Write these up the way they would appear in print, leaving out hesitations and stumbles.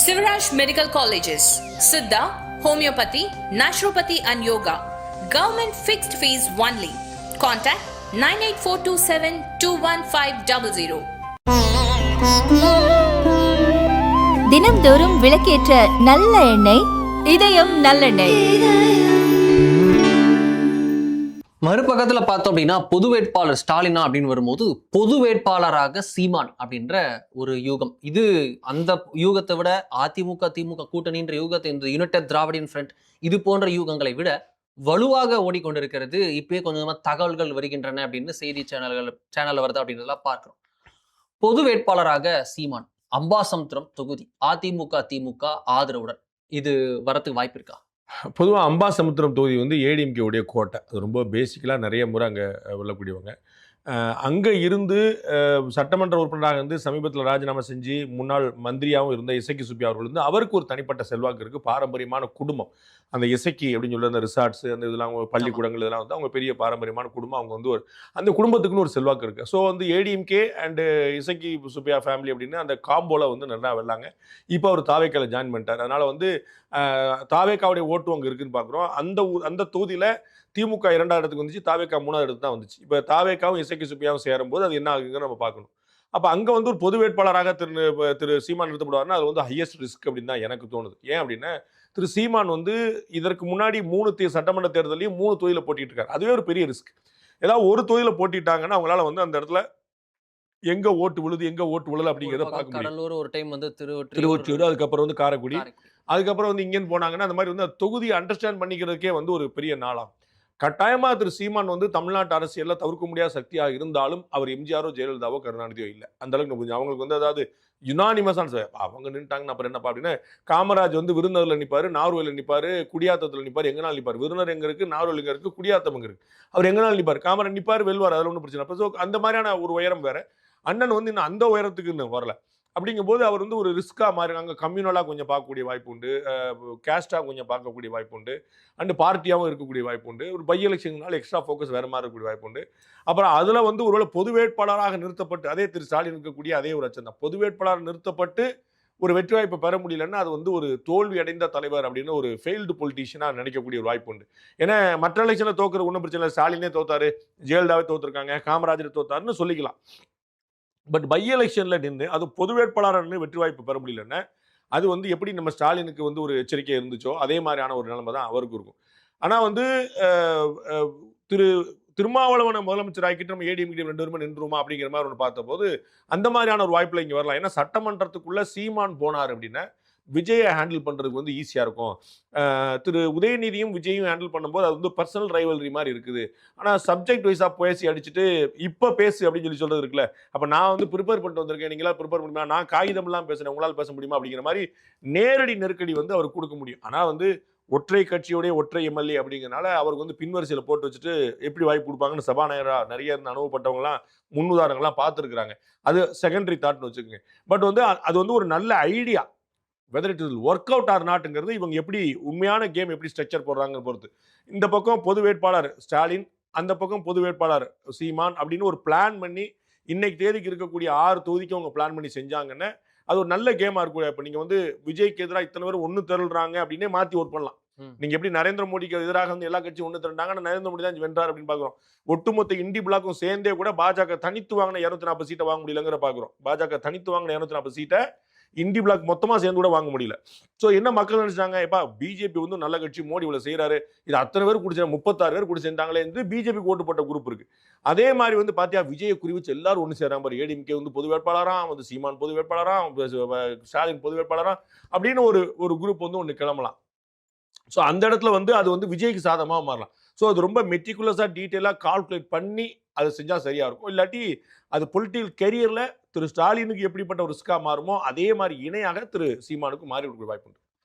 Sivaraj Medical Colleges, Siddha, Homeopathy, Naturopathy and Yoga. Government fixed fees only. Contact 98427 தினம்தோறும் விளக்கேற்ற நல்ல எண்ணெய், இதயம் நல்லெண்ணெய். மறுபக்கத்துல பார்த்தோம் அப்படின்னா பொது வேட்பாளர் ஸ்டாலினா அப்படின்னு வரும்போது பொது வேட்பாளராக சீமான் அப்படின்ற ஒரு யூகம். இது அந்த யூகத்தை விட அதிமுக திமுக கூட்டணின்ற யூகத்தை, இந்த யுனைடெட் திராவிடியன் ஃப்ரண்ட் இது போன்ற யூகங்களை விட வலுவாக ஓடிக்கொண்டிருக்கிறது. இப்பயே கொஞ்சமா தகவல்கள் வருகின்றன அப்படின்னு செய்தி சேனல்ல வருது அப்படின்றதெல்லாம் பார்க்கிறோம். பொது வேட்பாளராக சீமான் அம்பாசமுத்திரம் தொகுதி அதிமுக திமுக ஆதரவுடன் இது வரத்துக்கு வாய்ப்பு இருக்கா? பொதுவாக அம்பாசமுத்திரம் தொகுதி வந்து ஏடிஎம்கே உடைய கோட்டை. அது ரொம்ப பேசிக்கலாக நிறைய முறை அங்கே வெல்லக்கூடியவங்க. அங்கே இருந்து சட்டமன்ற உறுப்பினராக இருந்து சமீபத்தில் ராஜினாமா செஞ்சு முன்னாள் மந்திரியாகவும் இருந்த இசக்கி சுப்பி அவர்கள் வந்து அவருக்கு ஒரு தனிப்பட்ட செல்வாக்கு இருக்குது. பாரம்பரியமான குடும்பம் அந்த இசக்கி அப்படின்னு சொல்லி அந்த ரிசார்ட்ஸ் அந்த இதெல்லாம் பள்ளிக்கூடங்கள் இதெல்லாம் வந்து அவங்க பெரிய பாரம்பரியமான குடும்பம். அவங்க வந்து ஒரு அந்த குடும்பத்துக்குன்னு ஒரு செல்வாக்கு இருக்குது. ஸோ வந்து ஏடிஎம்கே அண்டு இசக்கி சுப்பியா ஃபேமிலி அப்படின்னு அந்த காம்போவில் வந்து நல்லா வெல்லாங்க. இப்போ அவர் தாவேக்காவில் ஜாயின் பண்ணிட்டார். அதனால் வந்து தாவேக்காவுடைய ஓட்டு அங்கே இருக்குதுன்னு பார்க்குறோம். அந்த தொகுதியில் திமுக 2வது இடத்துக்கு வந்துச்சு, தாவேக்கா 3வது இடத்துக்கு தான் வந்துச்சு. இப்போ தாவேக்காவும் இசக்கி சுப்பியாவும் சேரும்போது அது என்ன ஆகுதுன்னு நம்ம பார்க்கணும். அப்போ அங்கே வந்து ஒரு பொது வேட்பாளராக திரு சீமான் நிறுத்தப்படுவார்னா அது வந்து ஹையஸ்ட் ரிஸ்க் அப்படின்னு தான் எனக்கு தோணுது. ஏன் அப்படின்னா திரு சீமான் வந்து இதற்கு முன்னாடி 3 சட்டமன்ற தேர்தலையும் 3 தொகுதியில் போட்டிட்டு இருக்காரு. அதுவே ஒரு பெரிய ரிஸ்க். ஏதாவது ஒரு தொகுதியில் போட்டிட்டாங்கன்னா அவங்களால வந்து அந்த இடத்துல எங்க ஓட்டு விழுது எங்க ஓட்டு விழல அப்படிங்கிறத பார்க்க முடியும். கடலூர் ஒரு டைம் வந்து திருவொற்றியூர், அதுக்கப்புறம் வந்து காரைக்குடி, அதுக்கப்புறம் வந்து இங்கேன்னு போனாங்கன்னா அந்த மாதிரி வந்து தொகுதியை அண்டர்ஸ்டாண்ட் பண்ணிக்கிறதுக்கே வந்து ஒரு பெரிய நாளாகும். கட்டாயமாக திரு சீமான் வந்து தமிழ்நாட்டு அரசியலில் தவிர்க்க முடியாத சக்தியாக இருந்தாலும் அவர் எம்ஜிஆரோ ஜெயலலிதாவோ கருணாநிதியோ இல்லை. அந்த அளவுக்கு புரிஞ்சு அவங்களுக்கு வந்து அதாவது யுனானிமஸான அவங்க நின்றுட்டாங்கன்னு அப்புறம் என்னப்பா அப்படின்னா காமராஜ் வந்து விருந்தரில் நிற்பார், நார்வேல நிற்பார், குடியாத்தத்தில் நிற்பார். எங்கனாலும் நிற்பார். விருந்தர் எங்கே இருக்குது, நார்வேல் எங்கே இருக்குது, குடியாத்தம் எங்கே இருக்குது. அவர் எங்கனாலும் நிற்பார். காமராஜ் நிற்பார், வெல்வார். அதில் ஒன்றும் பிரச்சனை. அப்போ ஸோ அந்த மாதிரியான ஒரு உயரம் வேறு. அண்ணன் வந்து இன்னும் அந்த உயரத்துக்கு இன்னும் வரல. அப்படிங்கும்போது அவர் வந்து ஒரு ரிஸ்க்காக மாறினாங்க. கம்யூனலாக கொஞ்சம் பார்க்கக்கூடிய வாய்ப்பு உண்டு, கேஸ்டாக கொஞ்சம் பார்க்கக்கூடிய வாய்ப்பு உண்டு, அண்டு பார்ட்டியாகவும் இருக்கக்கூடிய வாய்ப்பு உண்டு. ஒரு பை எலெக்ஷன்னால எக்ஸ்ட்ரா ஃபோக்கஸ் வேறு மாதிரி இருக்கக்கூடிய வாய்ப்பு உண்டு. அப்புறம் அதில் வந்து ஒருவேளை பொது வேட்பாளராக நிறுத்தப்பட்டு அதே திரு ஸ்டாலின் இருக்கக்கூடிய அதே ஒரு அச்சம் தான். பொது வேட்பாளர் நிறுத்தப்பட்டு ஒரு வெற்றி வாய்ப்பை பெற முடியலன்னா அது வந்து ஒரு தோல்வி அடைந்த தலைவர் அப்படின்னு ஒரு ஃபெயில்டு பொலிட்டீஷியனாக நினைக்கக்கூடிய ஒரு வாய்ப்பு உண்டு. ஏன்னா மற்ற எலெக்ஷனில் தோக்குற ஒன்றும் பிரச்சனை இல்லை. ஸ்டாலினே தோத்தாரு, ஜெயலலிதாவே தோத்துருக்காங்க, காமராஜர் தோத்தாருன்னு சொல்லிக்கலாம். பட் பை எலெக்ஷனில் நின்று அது பொது வேட்பாளர் வெற்றி வாய்ப்பு பெற முடியலன்னா அது வந்து எப்படி நம்ம ஸ்டாலினுக்கு வந்து ஒரு எச்சரிக்கை இருந்துச்சோ அதே மாதிரியான ஒரு நிலைமை தான் அவருக்கு இருக்கும். ஆனால் வந்து திருமாவளவனை முதலமைச்சர் ஆக்கிட்டு நம்ம ஏடிஎம்கே 2 பேருமே நின்றுமா அப்படிங்கிற மாதிரி ஒன்று பார்த்தபோது அந்த மாதிரியான ஒரு வாய்ப்பில் இங்கே வரலாம். ஏன்னா சட்டமன்றத்துக்குள்ள சீமான் போனார் அப்படின்னா விஜயை ஹேண்டில் பண்ணுறதுக்கு வந்து ஈஸியாக இருக்கும். திரு உதயநிதியும் விஜயும் ஹேண்டில் பண்ணும்போது அது வந்து பர்சனல் ரைவல்ரி மாதிரி இருக்குது. ஆனால் சப்ஜெக்ட் வைஸாக பேசி அடிச்சுட்டு இப்போ பேசு அப்படின்னு சொல்கிறது இருக்குல்ல. அப்போ நான் வந்து ப்ரிப்பேர் பண்ணிட்டு வந்திருக்கேன், நீங்களால் ப்ரிப்பேர் முடியுமா, நான் காகிதம்லாம் பேசுகிறேன், உங்களால் பேச முடியுமா அப்படிங்கிற மாதிரி நேரடி நெருக்கடி வந்து அவர் கொடுக்க முடியும். ஆனால் வந்து ஒற்றை கட்சியோடைய ஒற்றை எம்எல்ஏ அப்படிங்கிறனால அவருக்கு வந்து பின்வரிசையில் போட்டு வச்சுட்டு எப்படி வாய்ப்பு கொடுப்பாங்கன்னு சபாநாயகராக நிறைய அனுபவப்பட்டவங்களாம் முன்னுதாரணங்கள்லாம் பார்த்துருக்குறாங்க. அது செகண்டரி தாட்னு வச்சுக்கோங்க. பட் வந்து அது வந்து ஒரு நல்ல idea. Whether it is work out or நாட்டுங்கிறது இவங்க எப்படி உண்மையான கேம் எப்படி ஸ்ட்ரக்சர் போடுறாங்கன்னு பொறுத்து. இந்த பக்கம் பொது வேட்பாளர் ஸ்டாலின், அந்த பக்கம் பொது வேட்பாளர் சீமான் அப்படின்னு ஒரு பிளான் பண்ணி இன்னைக்கு தேதிக்கு இருக்கக்கூடிய 6 தொகுதிக்கு அவங்க பிளான் பண்ணி செஞ்சாங்கன்னா அது ஒரு நல்ல கேமா இருக்கும். இப்போ நீங்க வந்து விஜய்க்கு எதிராக இத்தனை பேர் ஒன்று திரள்றாங்க அப்படின்னே மாற்றி ஓட் பண்ணலாம். நீங்க எப்படி நரேந்திர மோடிக்கு எதிராக வந்து எல்லா கட்சியும் ஒன்று திரண்டாங்க, நரேந்திர மோடி தான் வென்றார் அப்படின்னு பாக்குறோம். ஒட்டுமொத்த இண்டி பிளாக்கும் சேர்ந்தே கூட பாஜக தனித்து வாங்கின 240 சீட்டை வாங்க முடியலங்கிற பாக்குறோம். பாஜக தனித்து வாங்கின 240 சீட்டை இண்டி பிளாக் மொத்தமா சேர்ந்து கூட வாங்க முடியல. ஸோ என்ன மக்கள் நினைச்சாங்க, எப்பா பிஜேபி வந்து நல்ல கட்சி, மோடி இவ்வளவு செய்யறாரு, இது அத்தனை பேர் குடிச்ச 36 பேர் குடி செஞ்சாங்களே என்று பிஜேபிக்கு ஓட்டு போட்ட குரூப் இருக்கு. அதே மாதிரி வந்து பாத்தியா விஜயை குறிவிச்சு எல்லாரும் ஒன்று சேராம பாரு. ஏடிஎம்கே வந்து பொது வேட்பாளராம், வந்து சீமான் பொது வேட்பாளராம், ஸ்டாலின் பொது வேட்பாளராம் அப்படின்னு ஒரு குரூப் வந்து ஒன்று கிளம்பலாம். ஸோ அந்த இடத்துல வந்து அது வந்து விஜய்க்கு சாதகமாக மாறலாம். ஸோ அது ரொம்ப மெட்டிகுலஸாக டீட்டெயிலாக கால்குலேட் பண்ணி அதை செஞ்சால் சரியாக இருக்கும். இல்லாட்டி அது பொலிட்டிக்கல் கெரியரில் திரு ஸ்டாலினுக்கு எப்படிப்பட்ட ஒரு ரிஸ்காக மாறுமோ அதே மாதிரி இணையாக திரு சீமானுக்கு மாறி கொடுக்க வாய்ப்பு உண்டு.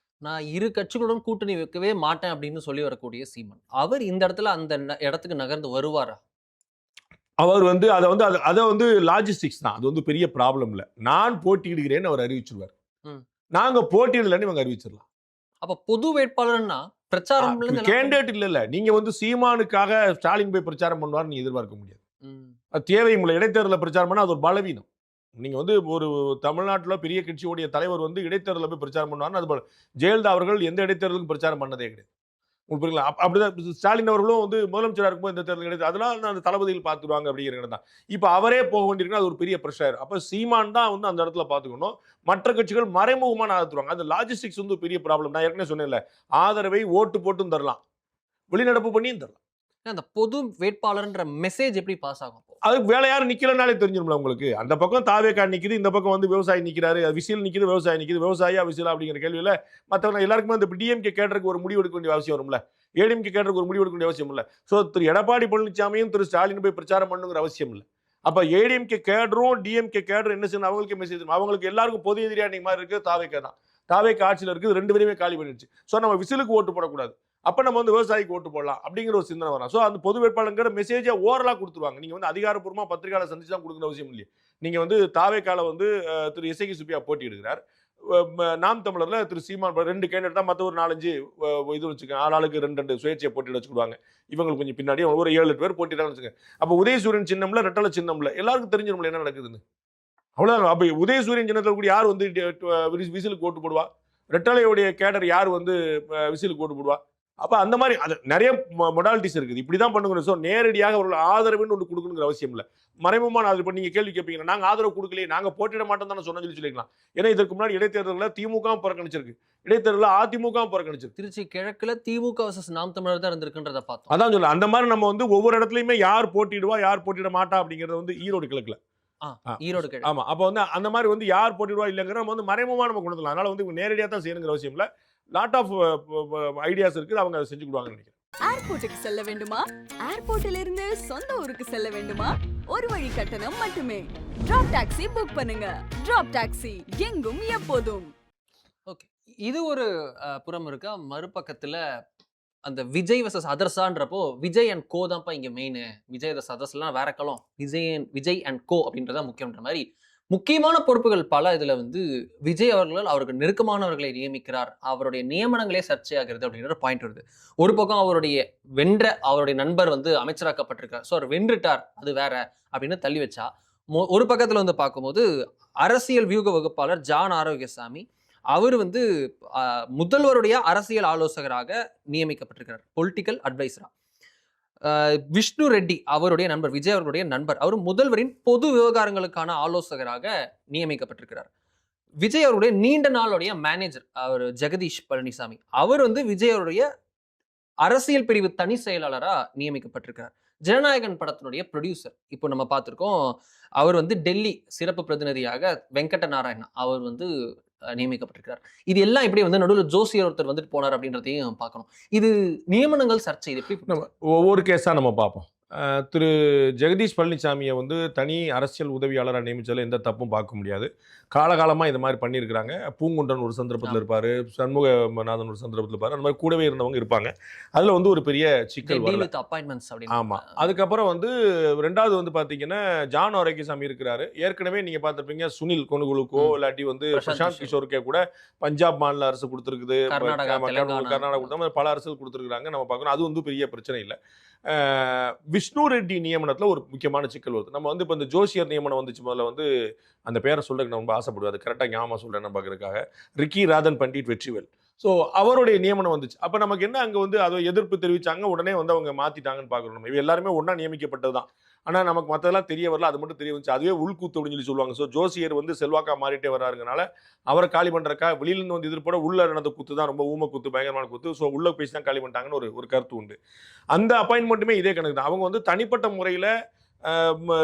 நான் இரு கட்சிகளுடன் கூட்டணி வைக்கவே மாட்டேன் அப்படின்னு சொல்லி வரக்கூடிய சீமான் அவர் இந்த இடத்துல அந்த இடத்துக்கு நகர்ந்து வருவாரா? அவர் வந்து அதை வந்து லாஜிஸ்டிக்ஸ் தான். அது வந்து பெரிய ப்ராப்ளம் இல்லை. நான் போட்டியிடுகிறேன்னு அவர் அறிவிச்சிருவார். நாங்கள் போட்டியிடலன்னு இவங்க அறிவிச்சிடலாம். அப்ப பொது வேட்பாளர்னா பிரச்சாரம் கேண்டிடேட் இல்ல. நீங்க வந்து சீமானுக்காக ஸ்டாலின் போய் பிரச்சாரம் பண்ணுவார் நீ எதிர்பார்க்க முடியாது. அது தேவை. உங்களை இடைத்தேர்தலில் பிரச்சாரம் பண்ணா அது ஒரு பலவீனம். நீங்க வந்து ஒரு தமிழ்நாட்டுல பெரிய கட்சியுடைய தலைவர் வந்து இடைத்தேர்தலில் போய் பிரச்சாரம் பண்ணுவாருன்னு அது போல ஜெயலலிதா அவர்கள் எந்த இடைத்தேர்தலுக்கும் பிரச்சாரம் பண்ணதே கிடையாது. உங்களுக்கு புரியுங்களா? அப்படிதான் ஸ்டாலின் அவர்களும் வந்து முதலமைச்சராக இருக்கும்போது இந்த தேர்தல் கிடையாது. அதெல்லாம் அந்த தளபதிகள் பார்த்துடுவாங்க அப்படிங்கிற தான். இப்போ அவரே போக வேண்டியிருக்குன்னா அது ஒரு பெரிய ப்ரெஷர். அப்போ சீமான் தான் வந்து அந்த இடத்துல பார்த்துக்கணும். மற்ற கட்சிகள் மறைமுகமான ஆதரவுவாங்க. அந்த லாஜிஸ்டிக்ஸ் வந்து பெரிய ப்ராப்ளம். நான் ஏற்கனவே சொன்னேன்ல, ஆதரவை ஓட்டு போட்டும் தரலாம், வெளிநடப்பு பண்ணியும் தரலாம். அந்த பொது வேட்பாளர்ன்ற மெசேஜ் எப்படி பாஸ் ஆகும்? அதுக்கு வேலை யாரும் நிக்கலனாலே தெரிஞ்சிரும்ல உங்களுக்கு. அந்த பக்கம் தாவேகா நிக்குது, இந்த பக்கம் வந்து விவசாயி நிக்கிறாரு, விசில் நிக்குது, விவசாயி நிக்குது, விவசாயியா விசிலா அப்படிங்கிற கேள்வியில மற்றவங்க எல்லாருக்குமே அந்த டிஎம்கே கேடருக்கு ஒரு முடிவு எடுக்க வேண்டிய அவசியம் வரும்ல, ஏடிஎம்கே கேடருக்கு ஒரு முடிவு எடுக்க வேண்டிய அவசியம் இல்லை. ஸோ திரு எடப்பாடி பழனிசாமியும் திரு ஸ்டாலின் போய் பிரச்சாரம் பண்ணுங்கிற அவசியம் இல்லை. அப்ப ஏடிஎம்கே கேடரும் டிஎம்கே கேடரும் என்ன செய்யணும், அவங்களுக்கு மெசேஜ், அவங்களுக்கு எல்லாருக்கும் பொது எதிரியா நீங்க மாதிரி இருக்கு தாவேகா தான். தாவேகா ஆட்சியில் இருக்குது, 2 பேருமே காலி பண்ணிடுச்சு. ஸோ நம்ம விசிலுக்கு ஓட்டு போடக்கூடாது, அப்ப நம்ம வந்து விவசாயிக்கு ஓட்டு போடலாம் அப்படிங்கிற ஒரு சிந்தனை வரும். ஸோ அந்த பொது வேட்பாளருங்கிற மெசேஜை ஓரலா கொடுத்துருவாங்க. நீங்க வந்து அதிகாரப்பூர்வமா பத்திரிகையாளர் சந்திச்சு தான் கொடுக்குற அவசியம் இல்லையே. நீங்க வந்து தாவேக்கால வந்து திரு இசைக்கு சுப்பியா போட்டி எடுக்கிறார், நாம் தமிழர்ல திரு சீமான் 2 கேண்டிடேட் தான், மற்ற ஒரு 4-5 இது வச்சுக்கோங்க, ஆளாளுக்கு 2 சுயேட்சையை போட்டியிட வச்சுக்கிடுவாங்க. இவங்களுக்கு கொஞ்சம் பின்னாடி ஒரு 7-8 பேர் போட்டியிடான்னு வச்சுக்கோங்க. அப்ப உதயசூரியன் சின்னம்ல ரெட்டலை சின்னம்ல எல்லாருக்கும் தெரிஞ்சிரும்ல என்ன நடக்குதுன்னு. அவ்வளவுதான். அப்ப உதயசூரியன் சின்னத்தில் கூடிய யார் வந்து விசிலுக்கு ஓட்டு போடுவா, ரெட்டலையுடைய கேடர் யார் வந்து விசிலுக்கு ஓட்டு போடுவா. அப்ப அந்த மாதிரி அது நிறைய மொடாலிட்டிஸ் இருக்குது. இப்படிதான் பண்ணுங்க. ஸோ நேரடியாக அவர்கள் ஆதரவுன்னு ஒன்று கொடுக்கணுங்கிற அவசியம் இல்லை, மறைமுகமான ஆதரவு. இப்போ நீங்க கேள்வி கேட்பீங்க, நாங்க ஆதரவு கொடுக்கலையே, நாங்க போட்டியிட மாட்டோம் தானே சொன்னு சொல்லிக்கலாம். ஏன்னா இதற்கு முன்னாடி இடைத்தேர்தலில் திமுக புறக்கணிச்சிருக்கு, இடைத்தேர்தலில் அதிமுக புறக்கணிச்சிருக்கு. திருச்சி கிழக்குல திமுக வர்சஸ் நாம் தமிழர் தான் இருந்திருக்குன்றத பார்த்தோம். அதான் சொல்ல, அந்த மாதிரி நம்ம வந்து ஒவ்வொரு இடத்துலயுமே யார் போட்டிடுவா யார் போட்டிட மாட்டா அப்படிங்கறது வந்து ஈரோடு கிழக்குல, ஈரோடு கிழக்கு, ஆமா. அப்ப வந்து அந்த மாதிரி வந்து யார் போட்டிடுவா இல்லைங்கிற நம்ம வந்து மறைமுகமா நம்ம கொண்டு வரலாம். அதனால வந்து நேரடியாக தான் செய்யணுங்கிற அவசியம் இல்லை. லாட் ஆஃப் ஐடியாஸ் இருக்குது, அவங்க அதை செஞ்சு கொடுவாங்கன்னு நினைக்கிறேன். ஏர்போர்ட்டுக்கு செல்ல வேண்டுமா? ஏர்போர்ட்டில் இருந்து சொந்த ஊருக்கு செல்ல வேண்டுமா? ஒரு வழி கட்டணம் மட்டுமே. டிராப் டாக்ஸி புக் பண்ணுங்க. டிராப் டாக்ஸி எங்கும் எப்போதும். ஓகே, இது ஒரு புறம் இருக்கா. மறுபக்கத்துல அந்த விஜய் வர்சஸ் அதர்ஸான்றப்போ விஜய் அண்ட் கோ தான்ப்பா இங்க மெயின். விஜய் வர்சஸ் அதர்ஸ்லாம் வேற களம், விஜய் அண்ட் கோ அப்படின்றத முக்கியன்ற மாதிரி முக்கியமான பொறுப்புகள் பல இதுல வந்து விஜய் அவர்கள் அவருக்கு நெருக்கமானவர்களை நியமிக்கிறார், அவருடைய நியமனங்களே சர்ச்சையாகிறது அப்படின்ற பாயிண்ட் வருது. ஒரு பக்கம் அவருடைய நண்பர் வந்து அமைச்சராக்கப்பட்டிருக்கார், ஸோ அவர் வென்றுட்டார், அது வேற அப்படின்னு தள்ளி வச்சா, ஒரு பக்கத்துல வந்து பார்க்கும்போது அரசியல் வியூக வகுப்பாளர் ஜான் ஆரோக்கியசாமி அவர் வந்து முதல்வருடைய அரசியல் ஆலோசகராக நியமிக்கப்பட்டிருக்கிறார், பொலிட்டிக்கல் அட்வைசரா. விஷ்ணு ரெட்டி அவருடைய நண்பர், விஜய் அவர்களுடைய நண்பர், அவர் முதல்வரின் பொது விவகாரங்களுக்கான ஆலோசகராக நியமிக்கப்பட்டிருக்கிறார். விஜய் அவருடைய நீண்ட நாளுடைய மேனேஜர் அவர் ஜெகதீஷ் பழனிசாமி, அவர் வந்து விஜய் அவருடைய அரசியல் பிரிவு தனி செயலாளராக நியமிக்கப்பட்டிருக்கிறார். ஜனநாயகன் படத்தினுடைய ப்ரொடியூசர் இப்போ நம்ம பார்த்துருக்கோம், அவர் வந்து டெல்லி சிறப்பு பிரதிநிதியாக வெங்கட நாராயணா அவர் வந்து நியமிக்கப்பட்டிருக்கிறார். இது எல்லாம் எப்படி வந்து நடுவில் ஜோசியர் ஒருத்தர் வந்துட்டு போனார் அப்படின்றதையும் பார்க்கணும். இது நியமனங்கள் சர்ச்சை, இது எப்படி ஒவ்வொரு கேஸா நம்ம பார்ப்போம். திரு ஜெகதீஷ் பழனிசாமியை வந்து தனி அரசியல் உதவியாளராக நியமிச்சதில் எந்த தப்பும் பார்க்க முடியாது. காலகாலமாக இந்த மாதிரி பண்ணியிருக்கிறாங்க. பூங்குன்றன் ஒரு சந்தர்ப்பத்தில் இருப்பார், சண்முகநாதன் ஒரு சந்தர்ப்பத்தில் இருப்பார், அந்த மாதிரி கூடவே இருந்தவங்க இருப்பாங்க. அதில் வந்து ஒரு பெரிய சிக்கல் வரல. ஆமாம். அதுக்கப்புறம் வந்து 2வது வந்து பார்த்தீங்கன்னா ஜான் ஆரோக்கியசாமி இருக்கிறாரு. ஏற்கனவே நீங்கள் பார்த்துருப்பீங்க, சுனில் கொனுகுலுக்கோ இல்லாட்டி வந்து பிரசாந்த் கிஷோருக்கே கூட பஞ்சாப் மாநில அரசு கொடுத்துருக்குது, கர்நாடகா கொடுத்தா பல அரசுகள் கொடுத்துருக்குறாங்க, நம்ம பார்க்கணும். அது வந்து பெரிய பிரச்சனை இல்லை. விஷ்ணு ரெட்டி நியமனத்தில் ஒரு முக்கியமான சிக்கல் வருது. நம்ம வந்து இப்போ இந்த ஜோசியர் நியமனம் வந்துச்சு, முதல்ல வந்து அந்த பேரை சொல்றதுக்கு நான் ரொம்ப ஆசைப்படுவேன், அது கரெக்டாக ஞாபகம் சொல்கிறேன் பார்க்கறதுக்காக, ரிக்கி ராதன் பண்டிட் வெற்றிவேல். ஸோ அவருடைய நியமனம் வந்துச்சு. அப்போ நமக்கு என்ன, அங்கே வந்து அதை எதிர்ப்பு தெரிவித்தாங்க, உடனே வந்து அவங்க மாற்றிட்டாங்கன்னு பார்க்குறோம். நம்ம இவ எல்லாருமே ஒன்றா நியமிக்கப்பட்டது தான். ஆனால் நமக்கு மற்றதெல்லாம் தெரிய வரல, அது மட்டும் தெரிய வந்துச்சு. அதுவே உள்கூத்து அப்படின்னு சொல்லுவாங்க. ஸோ ஜோசியர் வந்து செல்வாக்கா மாறிட்டே வர்றாருங்கனால அவரை காலி பண்ணுறக்கா வெளியிலேருந்து வந்து எதிர்ப்போட உள்ள நடந்த கூத்து தான் ரொம்ப ஊம கூத்து, பயங்கரமான கூத்து. ஸோ உள்ள பேசி தான் காலி பண்ணிட்டாங்கன்னு ஒரு கருத்து உண்டு. அந்த அப்பாயின்மெண்ட்டுமே இதே கணக்கு தான். அவங்க வந்து தனிப்பட்ட முறையில்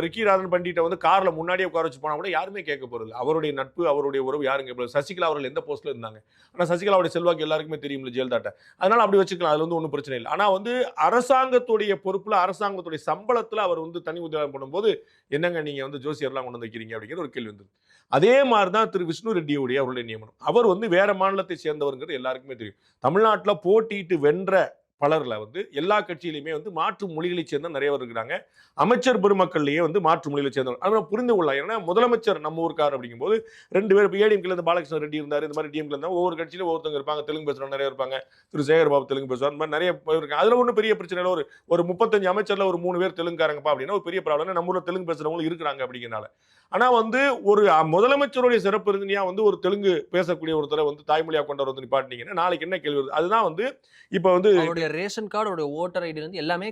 ரிக்கி ராதன் பண்டிட்டை வந்து காரில் முன்னாடியே உட்கார வச்சு போனால் கூட யாருமே கேட்க போகிறது. அவருடைய நட்பு, அவருடைய உறவு யாரும் கேட்க போகிறது. சசிகலா அவர்கள் எந்த போஸ்ட்டில் இருந்தாங்க, ஆனால் சசிகலாவுடைய செல்வாக்கு எல்லாருக்குமே தெரியும்ல ஜெயலலிதாட்ட, அதனால் அப்படி வச்சுக்கலாம், அதில் வந்து ஒன்றும் பிரச்சனை இல்லை. ஆனால் வந்து அரசாங்கத்துடைய பொறுப்பில், அரசாங்கத்துடைய சம்பளத்தில் அவர் வந்து தனி உதவி பண்ணும்போது என்னங்க நீங்கள் வந்து ஜோசியர்லாம் கொண்டு வந்து வைக்கிறீங்க அப்படிங்கிற ஒரு கேள்வி வந்தது. அதே மாதிரி தான் திரு விஷ்ணு ரெட்டியுடைய அவருடைய நியமனம். அவர் வந்து வேற மாநிலத்தை சேர்ந்தவருங்கிறது எல்லாருக்குமே தெரியும். தமிழ்நாட்டில் போட்டியிட்டு வென்ற பலர்ல வந்து எல்லா கட்சியிலுமே வந்து மாற்று மொழிகளை சேர்ந்த நிறைய பேர் இருக்கிறாங்க. அமைச்சர் பெருமக்கள்லயே வந்து மாற்று மொழிகளை சேர்ந்தவர். அதனால புரிந்து கொள்ளலாம். ஏன்னா முதலமைச்சர் நம்ம ஊருக்கார் அப்படிங்கும்போது 2 பேர் இப்போ ஏடிஎம்கேல இருந்து பாலகிருஷ்ண ரெட்டி இருந்தாரு. இந்த மாதிரி டிஎம்கேல இருந்தா ஒவ்வொரு கட்சியிலும் ஒவ்வொருத்தங்க இருப்பாங்க. தெலுங்கு பேசுறவங்க நிறைய இருப்பாங்க. திரு சேகர் பாபு தெலுங்கு பேசுவார். இந்த மாதிரி நிறைய பேர் இருக்காங்க. அதுல ஒன்றும் பெரிய பிரச்சனை இல்லை. ஒரு 35 அமைச்சர்ல ஒரு 3 பேர் தெலுங்குக்காரங்கப்பா அப்படின்னா ஒரு பெரிய ப்ராப்ளம். நம்ம ஊர்ல தெலுங்கு பேசுறவங்களும் இருக்கிறாங்க அப்படிங்கிறனால. ஆனா வந்து ஒரு முதலமைச்சருடைய சிறப்பு இருந்துனியா வந்து ஒரு தெலுங்கு பேசக்கூடிய ஒருத்தரை வந்து தாய்மொழியா கொண்டவர் வந்து நிப்பாட்டினீங்கன்னா நாளைக்கு என்ன கேள்வி வருது? அதுதான் வந்து இப்ப வந்து அவருடைய ரேஷன் கார்டு, அவருடைய ஓட்டர் ஐடி வந்து எல்லாமே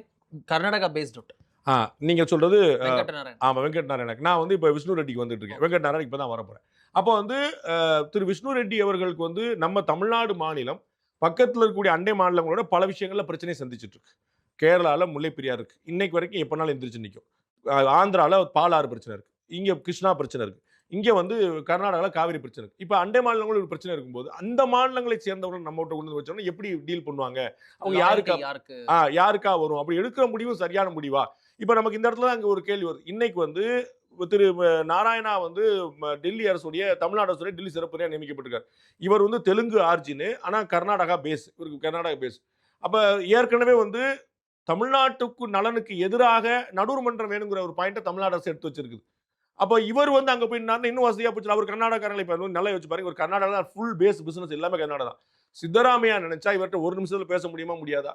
கர்நாடகா பேஸ்ட் அவுட். நீங்க சொல்றது வெங்கடநாராயண். ஆமா வெங்கட் நாராயணன். நான் வந்து இப்ப விஷ்ணு ரெட்டிக்கு வந்துட்டு இருக்கேன். வெங்கட் நாராயண் இப்பதான் வரப்போறேன். அப்போ வந்து திரு விஷ்ணு ரெட்டி அவர்களுக்கு வந்து நம்ம தமிழ்நாடு மாநிலம் பக்கத்துல இருக்கக்கூடிய அண்டை மாநிலங்களோட பல விஷயங்கள்ல பிரச்சனை சந்திச்சுட்டு இருக்கு. கேரளால முல்லை பெரியாறு இருக்கு. இன்னைக்கு வரைக்கும் எப்பனாலும் எந்திரிச்சு நிற்கும். ஆந்திரால பாலாறு பிரச்சனை இருக்கு. இங்க கிருஷ்ணா பிரச்சனை இருக்கு. இங்க வந்து கர்நாடகாவில் காவிரி பிரச்சனை இருக்கு. இப்ப அண்டை மாநிலங்களும் ஒரு பிரச்சனை இருக்கும்போது அந்த மாநிலங்களை சேர்ந்தவர்கள் நம்ம கொண்டு வந்து வச்சோம்னா எப்படி டீல் பண்ணுவாங்க? அவங்க யாருக்கா வரும்? அப்படி எடுக்கிற முடிவு சரியான முடிவா? இப்ப நமக்கு இந்த இடத்துல அங்க ஒரு கேள்வி வருது. இன்னைக்கு வந்து திரு நாராயணா வந்து டெல்லி அரசுடைய தமிழ்நாடு அரசுடைய டெல்லி சிறப்புரையா நியமிக்கப்பட்டிருக்காரு. இவர் வந்து தெலுங்கு ஆர்ஜின், ஆனா கர்நாடகா பேஸ். இவருக்கு கர்நாடகா பேஸ். அப்ப ஏற்கனவே வந்து தமிழ்நாட்டுக்கு நலனுக்கு எதிராக நடுவர் மன்றம் வேணுங்கிற ஒரு பாயிண்ட தமிழ்நாடு அரசு எடுத்து வச்சிருக்குது. அப்ப இவர் வந்து அங்க போய் இன்னும் வசதியா போச்சு. அவர் கர்நாடகாரங்களை இப்ப நல்லா வச்சு பாருங்க. ஒரு கர்நாடகா ஃபுல் பேஸ் பிசினஸ் எல்லாமே கர்நாடகா தான். சித்தராமையா நினைச்சா இவர்கிட்ட ஒரு நிமிஷத்துல பேச முடியுமா முடியாதா?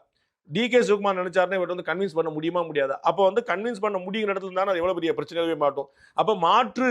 டிகே சிவகுமார் நினைச்சாருன்னா இவர்கிட்ட வந்து கன்வின்ஸ் பண்ண முடியுமா முடியாதா? அப்போ வந்து கன்வின்ஸ் பண்ண முடியுங்கிற இடத்துல தானே அது எவ்வளவு பெரிய பிரச்சனையாவே மாட்டோம். அப்ப மாற்று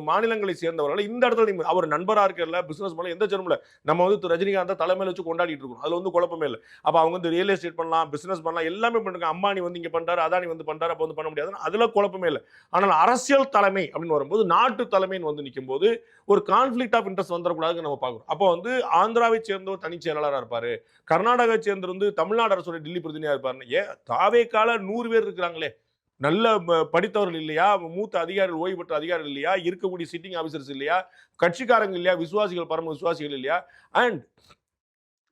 மாநிலங்களை சேர்ந்தவர்கள் இந்த இடத்துல அவர் நண்பரா இருக்கல பிசினஸ் பண்ணல எந்த ஜெர்மல நம்ம வந்து திரு ரஜினிகாந்த் தலைமையில வச்சு கொண்டாடிட்டு இருக்கோம். அதுல வந்து குழப்பமே இல்லை. அப்ப அவங்க வந்து ரியல் எஸ்டேட் பண்ணலாம், பிசினஸ் பண்ணலாம், எல்லாமே பண்ணுங்க. அம்பானி வந்து இங்க பண்றாரு, அதானி வந்து பண்றாரு, அப்ப வந்து பண்ண முடியாது. அதுல குழப்பமே இல்லை. ஆனால் அரசியல் தலைமை அப்படின்னு வரும்போது நாட்டு தலைமைன்னு வந்து நிற்கும் போது ஒரு கான்ஃபிளிக்ட் ஆஃப் இன்ட்ரெஸ்ட் வந்துடக்கூடாதுன்னு நம்ம பார்க்கணும். அப்போ வந்து ஆந்திராவை சேர்ந்த ஒரு தனி செயலாளராக இருப்பாரு, கர்நாடகா சேர்ந்து வந்து தமிழ்நாடு அரசோட டெல்லி பிரதிநிதியா இருப்பாரு. ஏன் தாவேக்கால 100 பேர் இருக்கிறாங்களே, நல்ல படித்தவர்கள் இல்லையா? மூத்த அதிகாரிகள், ஓய்வு பெற்ற அதிகாரிகள் இல்லையா? இருக்கக்கூடிய சிட்டிங் ஆபீசர்ஸ் இல்லையா? கட்சிக்காரங்க இல்லையா? விசுவாசிகள், பரம விசுவாசிகள் இல்லையா? அண்ட்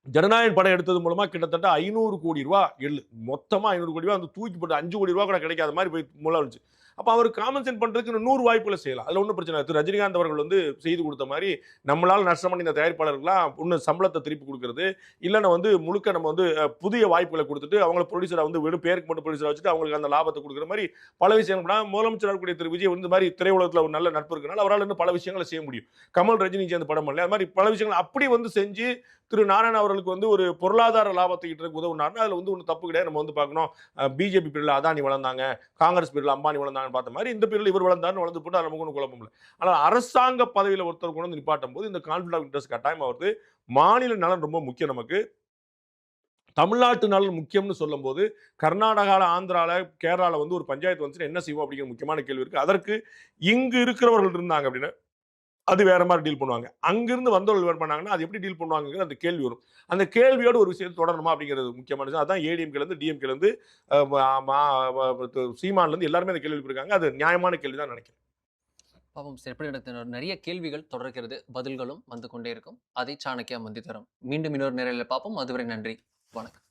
ஜனநாயக படம் எடுத்தது மூலமா கிட்டத்தட்ட 500 கோடி ரூபாய் மொத்தமா 500 கோடி ரூபாய் வந்து தூக்கி போட்டு 5 கோடி ரூபாய் கூட கிடைக்காத மாதிரி போய் மூலம் இருந்துச்சு. அப்ப அவர் காம்பன்சேட் பண்றதுக்கு 100 வாய்ப்புகளை செய்யலாம். அதுல ஒன்றும் பிரச்சனை. திரு ரஜினிகாந்த் அவர்கள் வந்து செய்து கொடுத்த மாதிரி நம்மளால நஷ்டம் பண்ணி இந்த தயாரிப்பாளர்கள்லாம் இன்னும் சம்பளத்தை திருப்பி கொடுக்கறது, இல்லைன்னா வந்து முழுக்க நம்ம வந்து புதிய வாய்ப்புகளை கொடுத்துட்டு அவங்களை ப்ரொடியூசரா வந்து வெறும் பேருக்கு மட்டும் ப்ரொடியூசரா வச்சுட்டு அவங்களுக்கு அந்த லாபத்தை கொடுக்குற மாதிரி பல விஷயங்கள். முதலமைச்சர் இருக்கக்கூடிய திரு விஜய் வந்து மாதிரி திரையுலகத்தில் ஒரு நல்ல நட்பு இருக்கனால அவரால் இன்னும் பல விஷயங்களை செய்ய முடியும். கமல் ரஜினி சேர்ந்த படம் பண்ணல, அது மாதிரி பல விஷயங்கள் அப்படி வந்து செஞ்சு திரு நாராயண அவர்களுக்கு வந்து ஒரு பொருளாதார லாபத்தை ஈட்டுறதுக்கு உதவுனாருன்னா அதுல வந்து ஒன்றும் தப்பு கிடையாது. நம்ம வந்து பார்க்கணும், பிஜேபி பீரியட்ல அதானி வளர்ந்தாங்க, காங்கிரஸ் பீரியட்ல அம்பானி வளர்ந்தாங்கன்னு பார்த்த மாதிரி இந்த பீரியட்ல இவர் வளர்ந்தாருன்னு வளர்ந்து போட்டு நமக்கு ஒன்றும் குழப்பம் இல்லை. ஆனால் அரசாங்க பதவியில் ஒருத்தர் கொண்டு வந்து நிப்பாட்டும் போது இந்த கான்ஃபிளிக்ட் ஆஃப் இன்ட்ரெஸ்ட் கட்டாயமா வருது. மாநில நலன் ரொம்ப முக்கியம். நமக்கு தமிழ்நாட்டு நலன் முக்கியம்னு சொல்லும் போது கர்நாடகால, ஆந்திரால, கேரளால வந்து ஒரு பஞ்சாயத்து வந்து என்ன செய்வோம் அப்படிங்கிற முக்கியமான கேள்வி இருக்கு. அதற்கு இங்கு இருக்கிறவர்கள் இருந்தாங்க அப்படின்னா அது வேற மாதிரி டீல் பண்ணுவாங்க. அங்கிருந்து வந்தவர்கள் வேறு பண்ணாங்கன்னா அது எப்படி டீல் பண்ணுவாங்க அந்த கேள்வி வரும். அந்த கேள்வியோடு ஒரு விஷயத்தை தொடரணுமா அப்படிங்கிறது முக்கியமான விஷயம். அதான் ஏடிஎம்கேல இருந்து டிஎம்கேல இருந்து சீமான்ல இருந்து எல்லாருமே அந்த கேள்வி எழுப்பியிருக்காங்க. அது நியாயமான கேள்வி தான் நினைக்கிறேன். பாவம் செப்பனிடத்தினர் நிறைய கேள்விகள் தொடர்கிறது, பதில்களும் வந்து கொண்டே இருக்கும். அதை சாணக்கியா முந்தி தரும். மீண்டும் இன்னொரு நேரில் பார்ப்போம். அதுவரை நன்றி, வணக்கம்.